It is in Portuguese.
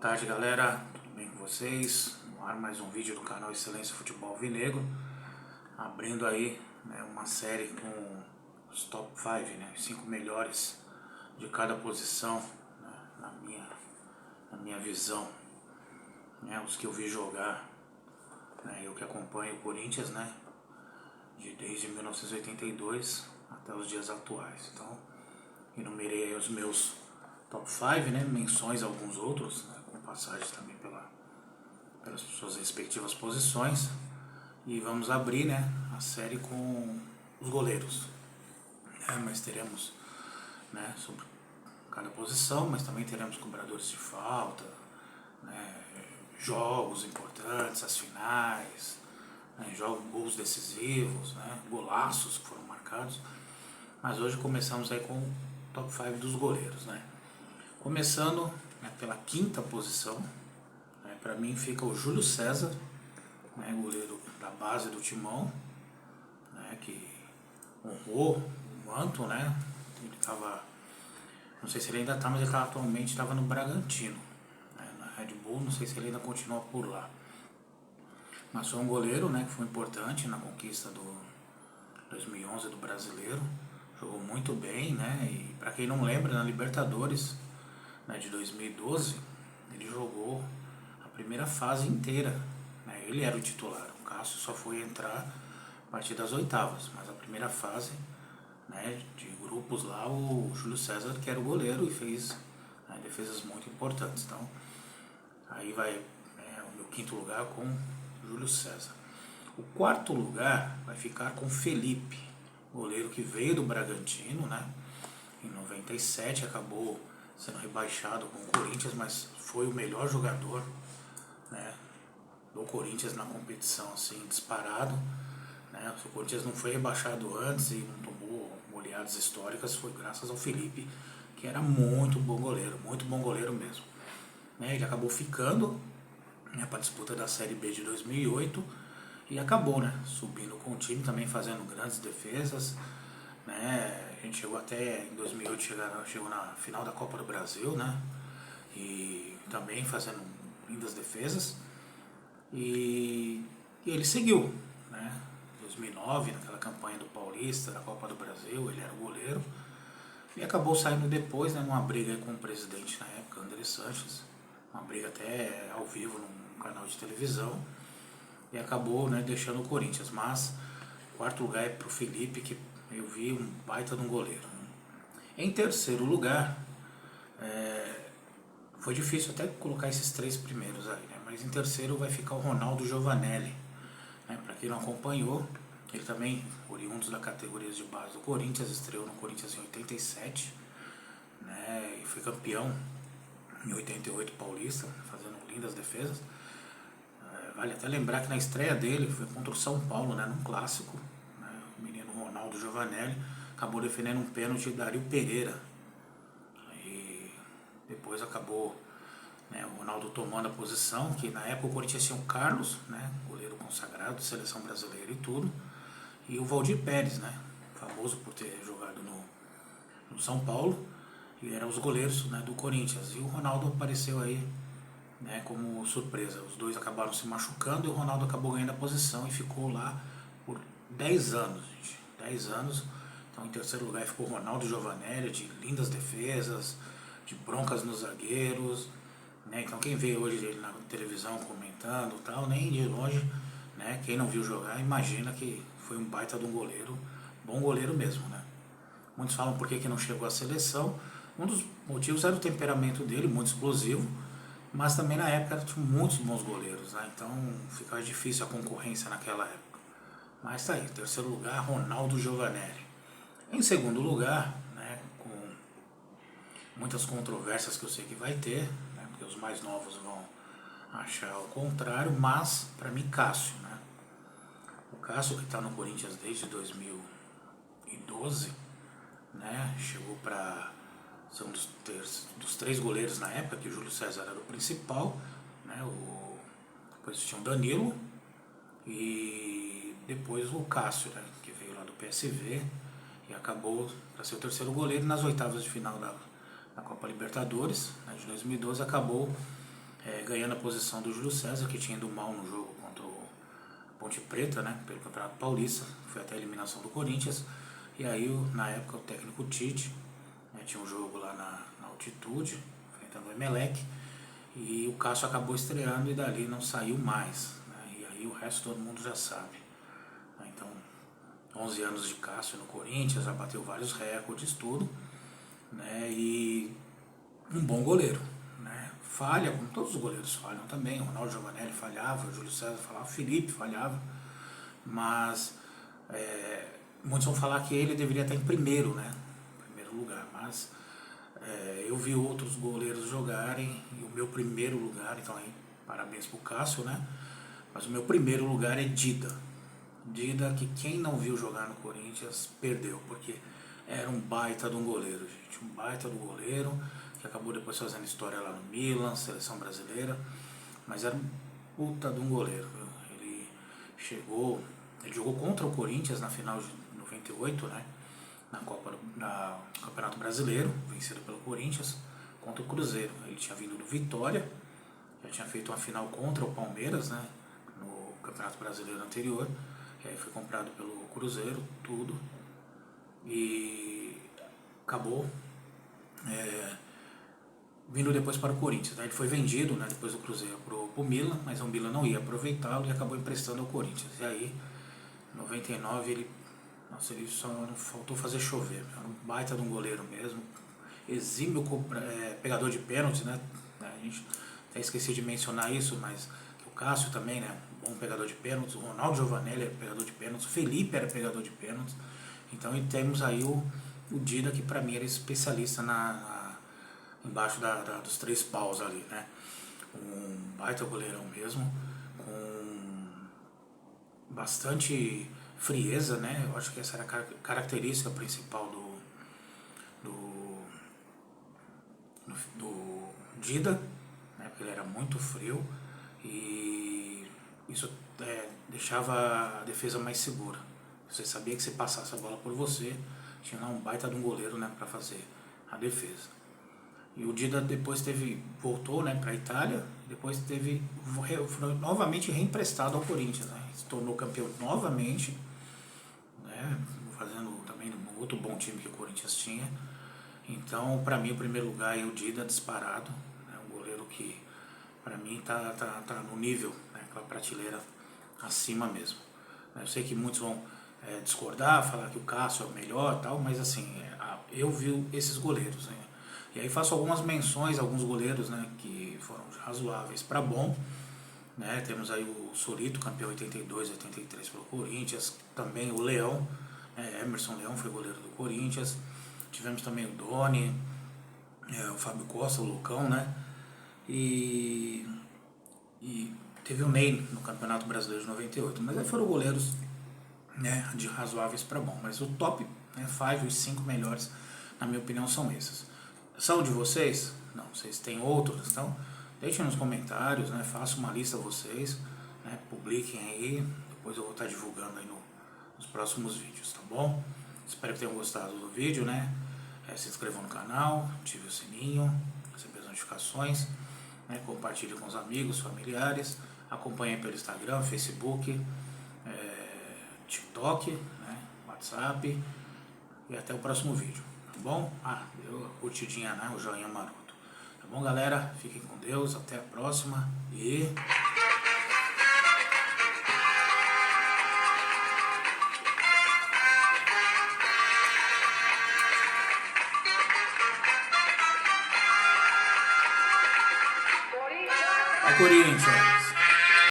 tarde, galera, tudo bem com vocês? No ar mais um vídeo do canal Excelência Futebol Alvinegro, abrindo aí, né, uma série com os top 5, né, os 5 melhores de cada posição, né, na minha visão, né, os que eu vi jogar, né, eu que acompanho o Corinthians, né, desde 1982 até os dias atuais. Então, enumerei aí os meus top 5, né, menções a alguns outros, né, com passagens também pelas suas respectivas posições. E vamos abrir, né, a série com os goleiros. Mas teremos, né, sobre cada posição, mas também teremos cobradores de falta, né, jogos importantes, as finais, né, gols decisivos, né, golaços que foram marcados. Mas hoje começamos aí com o top 5 dos goleiros, né. Começando, né, pela quinta posição, né, para mim fica o Júlio César, né, goleiro da base do Timão, né, que honrou o manto, né. Ele estava, não sei se ele ainda está, mas ele atualmente estava no Bragantino, né, na Red Bull, não sei se ele ainda continua por lá. Mas foi um goleiro, né, que foi importante na conquista do 2011 do Brasileiro, jogou muito bem, né, e para quem não lembra, na Libertadores, né, de 2012, ele jogou a primeira fase inteira, né, ele era o titular, o Cássio só foi entrar a partir das oitavas, mas a primeira fase, né, de grupos lá, o Júlio César, que era o goleiro, e fez, né, defesas muito importantes. Então, aí vai, né, o meu quinto lugar com Júlio César. O quarto lugar vai ficar com Felipe, goleiro que veio do Bragantino, né, em 97, acabou sendo rebaixado com o Corinthians, mas foi o melhor jogador, né, do Corinthians na competição, assim, disparado, né. O Corinthians não foi rebaixado antes e não tomou goleadas históricas, foi graças ao Felipe, que era muito bom goleiro mesmo, né. Ele acabou ficando, né, para a disputa da Série B de 2008 e acabou, né, subindo com o time, também fazendo grandes defesas, né. A gente chegou até em 2008, chegou na final da Copa do Brasil, né, e também fazendo lindas defesas, e ele seguiu, né. 2009, naquela campanha do Paulista, da Copa do Brasil, ele era o goleiro, e acabou saindo depois, né, numa briga aí com o presidente na época, André Sanches, uma briga até ao vivo num canal de televisão, e acabou, né, deixando o Corinthians. Mas o quarto lugar é pro Felipe, que eu vi um baita de um goleiro. Em terceiro lugar, foi difícil até colocar esses três primeiros aí, né, mas em terceiro vai ficar o Ronaldo Giovanelli, né. Para quem não acompanhou, ele também, oriundo da categoria de base do Corinthians, estreou no Corinthians em 87, né, e foi campeão em 88 paulista, fazendo lindas defesas. Vale até lembrar que na estreia dele foi contra o São Paulo, né, num clássico, né, o menino Ronaldo Giovanelli acabou defendendo um pênalti de Dario Pereira. E depois acabou, né, o Ronaldo tomando a posição, que na época o Corinthians tinha o Carlos, né, goleiro consagrado, seleção brasileira e tudo, e o Valdir Pérez, né, famoso por ter jogado no São Paulo, e eram os goleiros, né, do Corinthians. E o Ronaldo apareceu aí, né, como surpresa. Os dois acabaram se machucando e o Ronaldo acabou ganhando a posição e ficou lá por 10 anos, gente. 10 anos. Então, em terceiro lugar ficou o Ronaldo Giovanelli, de lindas defesas, de broncas nos zagueiros, né. Então, quem vê hoje ele na televisão comentando e tal, nem de longe, né, quem não viu jogar, imagina que foi um baita de um goleiro, bom goleiro mesmo, né. Muitos falam por que não chegou à seleção. Um dos motivos era o temperamento dele, muito explosivo, mas também na época tinha muitos bons goleiros, né, então ficava difícil a concorrência naquela época. Mas tá aí, em terceiro lugar, Ronaldo Giovanelli. Em segundo lugar, né, com muitas controvérsias que eu sei que vai ter, né, porque os mais novos vão achar o contrário, mas para mim Cássio, né. O Cássio, que está no Corinthians desde 2012, né, chegou para ser um dos três goleiros na época, que o Júlio César era o principal, né, depois tinha o Danilo e depois o Cássio, né, que veio lá do PSV e acabou para ser o terceiro goleiro. Nas oitavas de final da Copa Libertadores, né, de 2012, acabou ganhando a posição do Júlio César, que tinha ido mal no jogo contra o Ponte Preta, né, pelo Campeonato Paulista, foi até a eliminação do Corinthians. E aí, na época, o técnico Tite, né, tinha um jogo lá na altitude, enfrentando o Emelec, e o Cássio acabou estreando e dali não saiu mais, né, e aí o resto todo mundo já sabe. Então, 11 anos de Cássio no Corinthians, já bateu vários recordes, tudo, né, e um bom goleiro, né, falha, como todos os goleiros falham também, o Ronaldo Giovanelli falhava, o Júlio César falava, o Felipe falhava, mas muitos vão falar que ele deveria estar em primeiro, né, primeiro lugar, mas eu vi outros goleiros jogarem, e o meu primeiro lugar, então aí, parabéns pro Cássio, né, mas o meu primeiro lugar é Dida. Dida, que quem não viu jogar no Corinthians perdeu, porque era um baita de um goleiro, gente, um baita do goleiro, que acabou depois fazendo história lá no Milan, seleção brasileira, mas era um puta de um goleiro, viu? Ele jogou contra o Corinthians na final de 98, né, na Campeonato Brasileiro, vencido pelo Corinthians, contra o Cruzeiro. Ele tinha vindo do Vitória, já tinha feito uma final contra o Palmeiras, né, no Campeonato Brasileiro anterior, e aí foi comprado pelo Cruzeiro, tudo, e acabou vindo depois para o Corinthians, né? Ele foi vendido, né, depois do Cruzeiro para o Milan, mas o Milan não ia aproveitá-lo e acabou emprestando ao Corinthians. E aí, em 99, ele só não faltou fazer chover. Era um baita de um goleiro mesmo, exímio pegador de pênalti, né? A gente até esqueci de mencionar isso, mas o Cássio também, né? Bom pegador de pênaltis, o Ronaldo Giovanelli era pegador de pênaltis, o Felipe era pegador de pênaltis. Então, e temos aí o Dida, que para mim era especialista embaixo dos três paus ali, né? Um baita goleirão mesmo, com bastante frieza, né? Eu acho que essa era a característica principal do Dida, né? Porque ele era muito frio e isso deixava a defesa mais segura. Você sabia que se passasse a bola por você, tinha lá um baita de um goleiro, né, para fazer a defesa. E o Dida depois voltou, né, para a Itália, depois foi novamente reemprestado ao Corinthians, né, se tornou campeão novamente, né, fazendo também um outro bom time que o Corinthians tinha. Então, para mim, o primeiro lugar é o Dida disparado, né, um goleiro que, para mim, tá no nível, né, aquela prateleira acima mesmo. Eu sei que muitos vão discordar, falar que o Cássio é o melhor, tal, mas assim, eu vi esses goleiros, né. E aí faço algumas menções a alguns goleiros, né, que foram razoáveis para bom, né? Temos aí o Solito, campeão 82, 83 pelo Corinthians, também o Leão, Emerson Leão foi goleiro do Corinthians, tivemos também o Doni, o Fábio Costa, o Lucão, né? E teve o Ney no Campeonato Brasileiro de 98, mas aí foram goleiros, né, de razoáveis para bom, mas o top, né, 5, os 5 melhores, na minha opinião, são esses. São de vocês? Não, vocês têm outros, então deixem nos comentários, né? Façam uma lista vocês, né? Publiquem aí, depois eu vou estar divulgando aí nos próximos vídeos, tá bom? Espero que tenham gostado do vídeo, né? Se inscrevam no canal, ative o sininho, receber as notificações, né? Compartilhe com os amigos, familiares, acompanhem pelo Instagram, Facebook, TikTok, né? WhatsApp, e até o próximo vídeo. Tá bom? Deu a curtidinha, né? O joinha maroto. Tá bom, galera? Fiquem com Deus. Até a próxima. E... Corinthians!